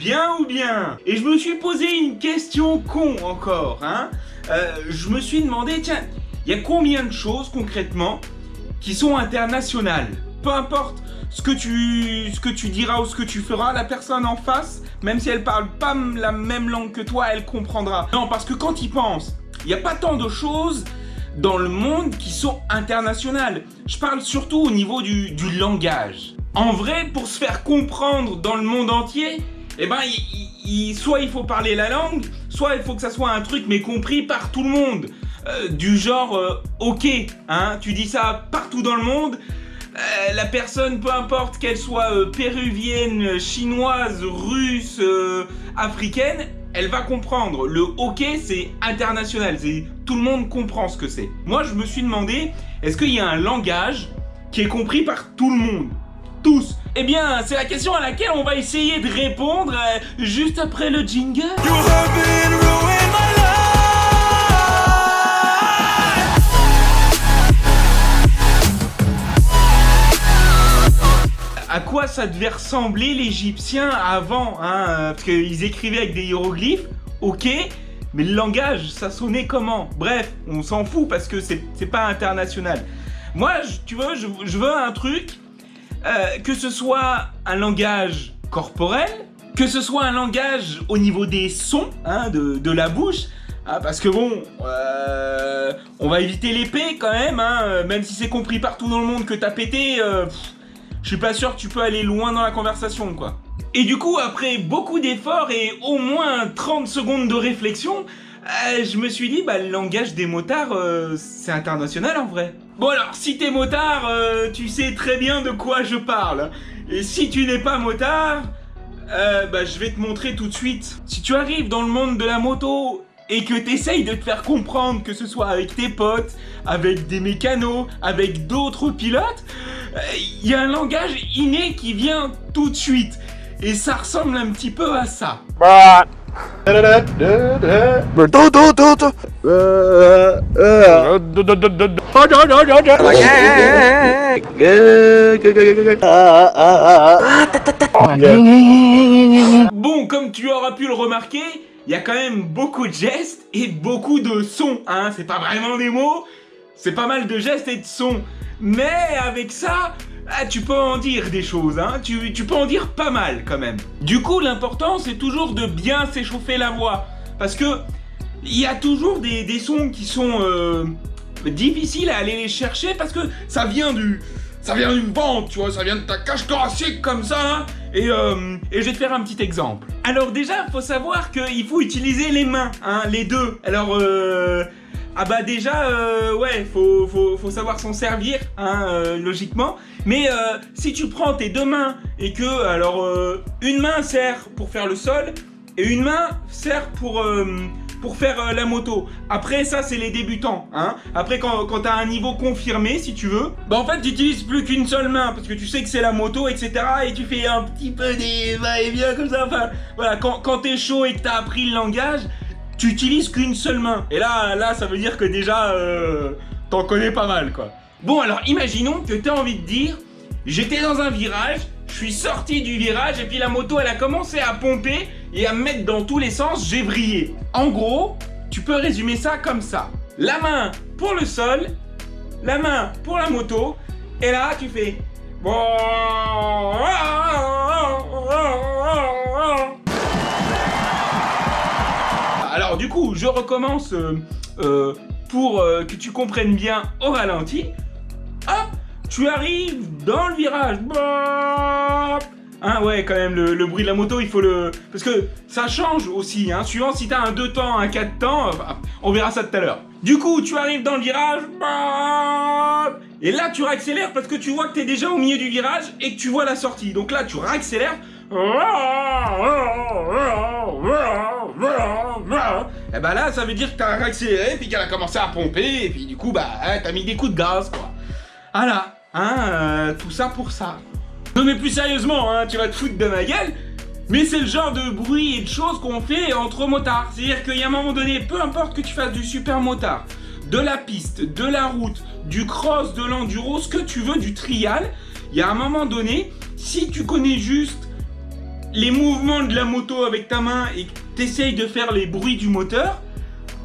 bien ou bien. Et je me suis posé une question con encore, hein. Je me suis demandé, tiens, il y a combien de choses concrètement qui sont internationales? Peu importe ce que tu diras ou ce que tu feras, la personne en face, même si elle parle pas la même langue que toi, elle comprendra. Non, parce que quand il pense, il n'y a pas tant de choses dans le monde qui sont internationales. Je parle surtout au niveau du langage. En vrai, pour se faire comprendre dans le monde entier, eh ben, soit il faut parler la langue, soit il faut que ça soit un truc mais compris par tout le monde. Du genre, ok, hein, tu dis ça partout dans le monde, la personne, peu importe qu'elle soit péruvienne, chinoise, russe, africaine, elle va comprendre. Le ok, c'est international, tout le monde comprend ce que c'est. Moi, je me suis demandé, est-ce qu'il y a un langage qui est compris par tout le monde? Tous. Eh bien, c'est la question à laquelle on va essayer de répondre juste après le jingle. À quoi ça devait ressembler l'Égyptien avant, hein, parce qu'ils écrivaient avec des hiéroglyphes, ok, mais le langage, ça sonnait comment? Bref, on s'en fout parce que c'est pas international. Moi, tu vois, je veux un truc, que ce soit un langage corporel, que ce soit un langage au niveau des sons, hein, de la bouche, hein, parce que bon, on va éviter l'épée quand même, hein, même si c'est compris partout dans le monde que t'as pété, je suis pas sûr que tu peux aller loin dans la conversation, quoi. Et du coup, après beaucoup d'efforts et au moins 30 secondes de réflexion, je me suis dit, bah, le langage des motards, c'est international en vrai. Bon alors, si t'es motard, tu sais très bien de quoi je parle. Et si tu n'es pas motard, bah, je vais te montrer tout de suite. Si tu arrives dans le monde de la moto et que t'essayes de te faire comprendre, que ce soit avec tes potes, avec des mécanos, avec d'autres pilotes, il y a un langage inné qui vient tout de suite. Et ça ressemble un petit peu à ça. Bon, comme tu auras pu le remarquer, il y a quand même beaucoup de gestes et beaucoup de sons, hein. C'est pas vraiment des mots, c'est pas mal de gestes et de sons. Mais avec ça, tu peux en dire des choses, hein. Tu peux en dire pas mal quand même. Du coup, l'important, c'est toujours de bien s'échauffer la voix. Parce que il y a toujours des sons qui sont difficiles à aller les chercher parce que ça vient du ventre, tu vois, ça vient de ta cage thoracique comme ça, hein. Et je vais te faire un petit exemple. Alors déjà, faut savoir qu'il faut utiliser les mains, hein, les deux. Alors ah bah déjà, ouais, faut savoir s'en servir, hein, logiquement. Mais si tu prends tes deux mains et que, alors, une main sert pour faire le sol et une main sert pour faire la moto. Après, ça, c'est les débutants, hein. Après, quand t'as un niveau confirmé, si tu veux, bah en fait, tu n'utilises plus qu'une seule main parce que tu sais que c'est la moto, etc. Et tu fais un petit peu des va-et-vient comme ça. Enfin, voilà, quand t'es chaud et que t'as appris le langage, tu utilises qu'une seule main. Et là, ça veut dire que déjà, t'en connais pas mal, quoi. Bon, alors, imaginons que t'as envie de dire, j'étais dans un virage, je suis sorti du virage et puis la moto, elle a commencé à pomper et à me mettre dans tous les sens, j'ai vrillé. En gros, tu peux résumer ça comme ça. La main pour le sol, la main pour la moto, et là, tu fais... Alors du coup, je recommence pour que tu comprennes bien au ralenti. Hop, tu arrives dans le virage. Hein, ouais, quand même, le bruit de la moto, il faut le... Parce que ça change aussi, hein, suivant si t'as un 2 temps, un 4 temps, on verra ça tout à l'heure. Du coup, tu arrives dans le virage, et là, tu réaccélères parce que tu vois que t'es déjà au milieu du virage et que tu vois la sortie. Donc là, tu réaccélères. Et bah là, ça veut dire que t'as réaccéléré, puis qu'elle a commencé à pomper, et puis du coup, bah, t'as mis des coups de gaz, quoi. Voilà, hein, tout ça pour ça. Non mais plus sérieusement, hein, tu vas te foutre de ma gueule, mais c'est le genre de bruit et de choses qu'on fait entre motards. C'est-à-dire qu'il y a un moment donné, peu importe que tu fasses du super motard, de la piste, de la route, du cross, de l'enduro, ce que tu veux, du trial, il y a un moment donné, si tu connais juste les mouvements de la moto avec ta main et que t'essayes de faire les bruits du moteur,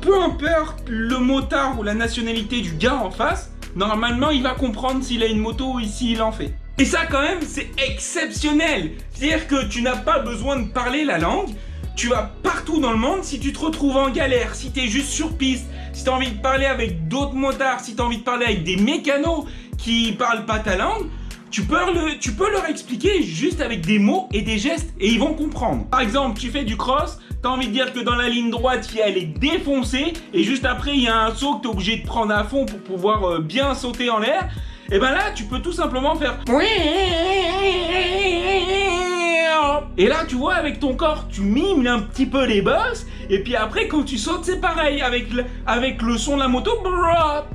peu importe le motard ou la nationalité du gars en face, normalement il va comprendre s'il a une moto et s'il en fait. Et ça quand même c'est exceptionnel. C'est-à-dire que tu n'as pas besoin de parler la langue, tu vas partout dans le monde. Si tu te retrouves en galère, si t'es juste sur piste, si t'as envie de parler avec d'autres motards, si t'as envie de parler avec des mécanos qui parlent pas ta langue, tu peux leur expliquer juste avec des mots et des gestes et ils vont comprendre. Par exemple, tu fais du cross, t'as envie de dire que dans la ligne droite, elle est défoncée et juste après, il y a un saut que t'es obligé de prendre à fond pour pouvoir bien sauter en l'air. Et ben là, tu peux tout simplement faire... Et là, tu vois, avec ton corps, tu mimes un petit peu les bosses. Et puis après, quand tu sautes, c'est pareil. Avec le son de la moto, hop,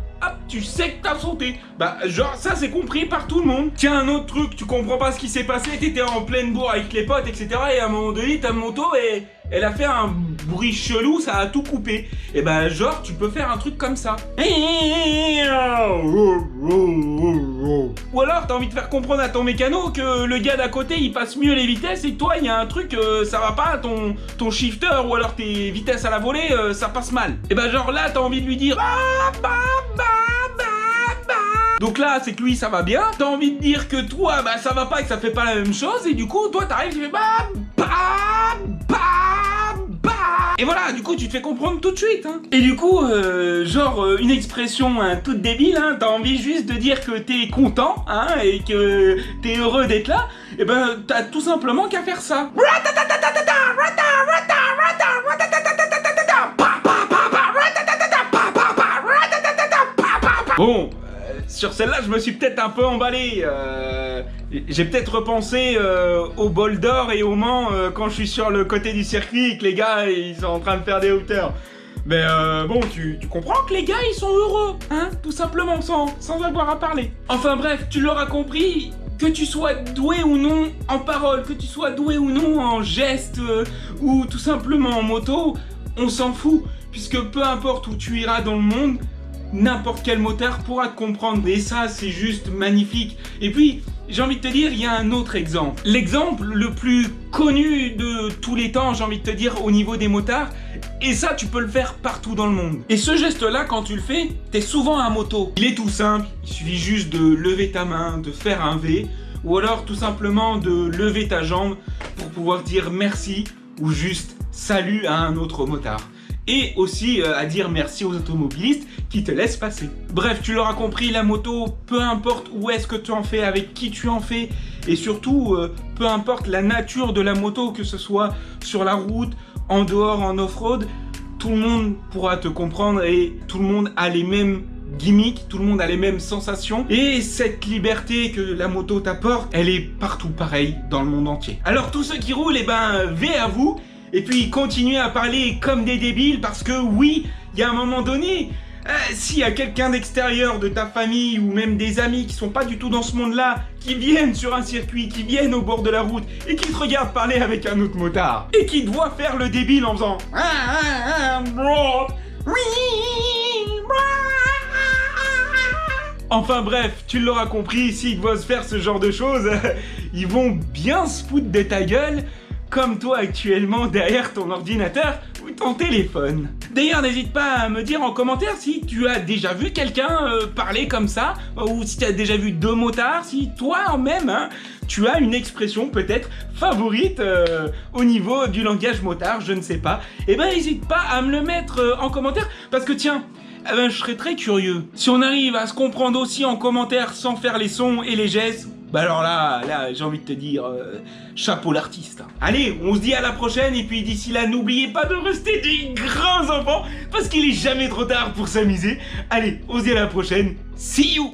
tu sais que t'as sauté. Bah, genre, ça, c'est compris par tout le monde. Tiens, un autre truc, tu comprends pas ce qui s'est passé. T'étais en pleine bourre avec les potes, etc. Et à un moment donné, ta moto, elle a fait un bruit chelou, ça a tout coupé. Et bah, genre, tu peux faire un truc comme ça. Ou alors, t'as envie de faire comprendre à ton mécano que le gars d'à côté, il passe mieux les vitesses et que toi, il y a un truc, ça va pas, ton shifter ou alors tes vitesses à la volée, ça passe mal. Et bah, genre là, t'as envie de lui dire... Donc là, c'est que lui, ça va bien. T'as envie de dire que toi, bah, ça va pas et que ça fait pas la même chose. Et du coup, toi, t'arrives, tu fais et voilà, du coup, tu te fais comprendre tout de suite. Hein. Et du coup, une expression toute débile, hein, t'as envie juste de dire que t'es content hein, et que t'es heureux d'être là. Et ben, t'as tout simplement qu'à faire ça. Bon, sur celle-là, je me suis peut-être un peu emballé. J'ai peut-être repensé au bol d'or et au Mans quand je suis sur le côté du circuit et que les gars, ils sont en train de faire des hauteurs. Mais bon, tu comprends que les gars, ils sont heureux, hein, tout simplement, sans avoir à parler. Enfin bref, tu l'auras compris, que tu sois doué ou non en parole, que tu sois doué ou non en gestes ou tout simplement en moto, on s'en fout. Puisque peu importe où tu iras dans le monde, n'importe quel motard pourra te comprendre. Et ça, c'est juste magnifique. Et puis, j'ai envie de te dire, il y a un autre exemple. L'exemple le plus connu de tous les temps, j'ai envie de te dire, au niveau des motards. Et ça, tu peux le faire partout dans le monde. Et ce geste-là, quand tu le fais, t'es souvent à moto. Il est tout simple. Il suffit juste de lever ta main, de faire un V. Ou alors, tout simplement, de lever ta jambe pour pouvoir dire merci ou juste salut à un autre motard. Et aussi à dire merci aux automobilistes qui te laissent passer. Bref, tu l'auras compris, la moto, peu importe où est-ce que tu en fais, avec qui tu en fais, et surtout, peu importe la nature de la moto, que ce soit sur la route, en dehors, en off-road, tout le monde pourra te comprendre et tout le monde a les mêmes gimmicks, tout le monde a les mêmes sensations. Et cette liberté que la moto t'apporte, elle est partout pareille dans le monde entier. Alors tous ceux qui roulent, eh ben, V à vous. Et puis continuez à parler comme des débiles parce que oui, il y a un moment donné, s'il y a quelqu'un d'extérieur de ta famille ou même des amis qui sont pas du tout dans ce monde-là, qui viennent sur un circuit, qui viennent au bord de la route et qui te regardent parler avec un autre motard et qui doit faire le débile en faisant enfin bref, tu l'auras compris, s'ils doivent faire ce genre de choses, ils vont bien se foutre de ta gueule. Comme toi actuellement derrière ton ordinateur ou ton téléphone. D'ailleurs, n'hésite pas à me dire en commentaire si tu as déjà vu quelqu'un parler comme ça, ou si tu as déjà vu deux motards, si toi-même, hein, tu as une expression peut-être favorite au niveau du langage motard, je ne sais pas. Eh ben, n'hésite pas à me le mettre en commentaire, parce que tiens, eh ben, je serais très curieux. Si on arrive à se comprendre aussi en commentaire sans faire les sons et les gestes, bah alors là, j'ai envie de te dire, chapeau l'artiste. Allez, on se dit à la prochaine, et puis d'ici là, n'oubliez pas de rester des grands enfants, parce qu'il est jamais trop tard pour s'amuser. Allez, on se dit à la prochaine, see you.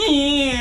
Yeah.